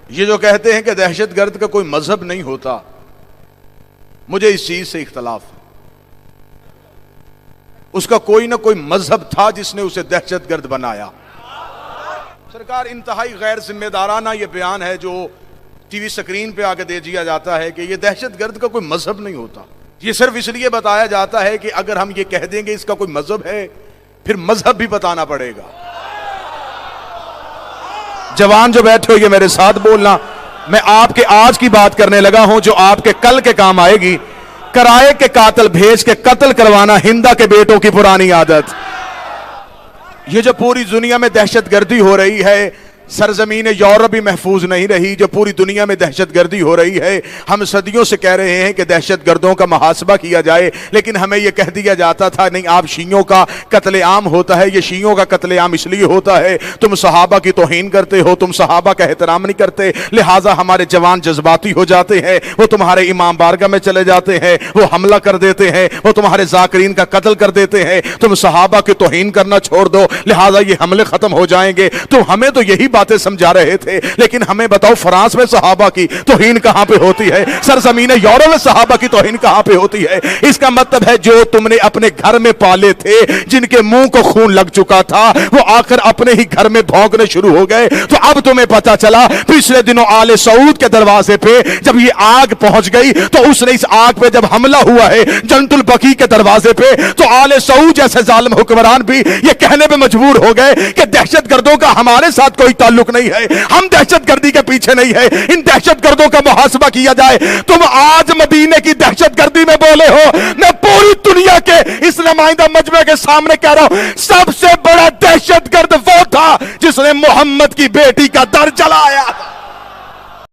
یہ جو کہتے ہیں کہ دہشت گرد کا کوئی مذہب نہیں ہوتا، مجھے اس چیز سے اختلاف ہے۔ اس کا کوئی نہ کوئی مذہب تھا جس نے اسے دہشت گرد بنایا۔ سرکار انتہائی غیر ذمہ دارانہ یہ بیان ہے جو ٹی وی سکرین پہ آ کے دے دیا جاتا ہے کہ یہ دہشت گرد کا کوئی مذہب نہیں ہوتا۔ یہ صرف اس لیے بتایا جاتا ہے کہ اگر ہم یہ کہہ دیں گے اس کا کوئی مذہب ہے، پھر مذہب بھی بتانا پڑے گا۔ جوان جو بیٹھے ہو یہ میرے ساتھ بولنا، میں آپ کے آج کی بات کرنے لگا ہوں جو آپ کے کل کے کام آئے گی۔ کرائے کے قاتل بھیج کے قتل کروانا ہندا کے بیٹوں کی پرانی عادت۔ یہ جو پوری دنیا میں دہشت گردی ہو رہی ہے، سرزمین یورپ بھی محفوظ نہیں رہی، جو پوری دنیا میں دہشت گردی ہو رہی ہے۔ ہم صدیوں سے کہہ رہے ہیں کہ دہشت گردوں کا محاسبہ کیا جائے، لیکن ہمیں یہ کہہ دیا جاتا تھا نہیں، آپ شیعوں کا قتل عام ہوتا ہے، یہ شیعوں کا قتل عام اس لیے ہوتا ہے تم صحابہ کی توہین کرتے ہو، تم صحابہ کا احترام نہیں کرتے، لہٰذا ہمارے جوان جذباتی ہو جاتے ہیں، وہ تمہارے امام بارگاہ میں چلے جاتے ہیں، وہ حملہ کر دیتے ہیں، وہ تمہارے ذاکرین کا قتل کر دیتے ہیں، تم صحابہ کی توہین کرنا چھوڑ دو، لہٰذا یہ حملے ختم ہو جائیں گے۔ تو ہمیں تو یہی باتیں سمجھا رہے تھے، لیکن ہمیں بتاؤ فرانس میں صحابہ کی توہین کہاں پہ ہوتی ہے؟ سرزمین یورپ میں صحابہ کی توہین کہاں پہ ہوتی ہے؟ اس کا مطلب ہے جو تم نے اپنے گھر میں پالے تھے، جن کے منہ کو خون لگ چکا تھا، وہ آخر اپنے ہی گھر میں بھونکنے شروع ہو گئے۔ تو اب تمہیں پتا چلا پچھلے دنوں آل سعود کے دروازے پہ جب یہ آگ پہنچ گئی تو اس نے اس آگ پہ جب حملہ ہوا ہے جنت البقیع کے دروازے پہ، تو آل سعود جیسے ظالم حکمران بھی یہ کہنے پہ مجبور ہو گئے کہ دہشت گردوں کا ہمارے ساتھ کوئی تعلق نہیں ہے، ہم دہشت گردی کے پیچھے نہیں ہے، ان دہشت گردوں کا محاسبہ کیا جائے۔ تم آج مدینے کی دہشت گردی میں بولے ہو، میں پوری دنیا کے اس نمائندہ مجمع کے سامنے کہہ رہا ہوں، سب سے بڑا دہشت گرد وہ تھا جس نے محمد کی بیٹی کا در جلایا۔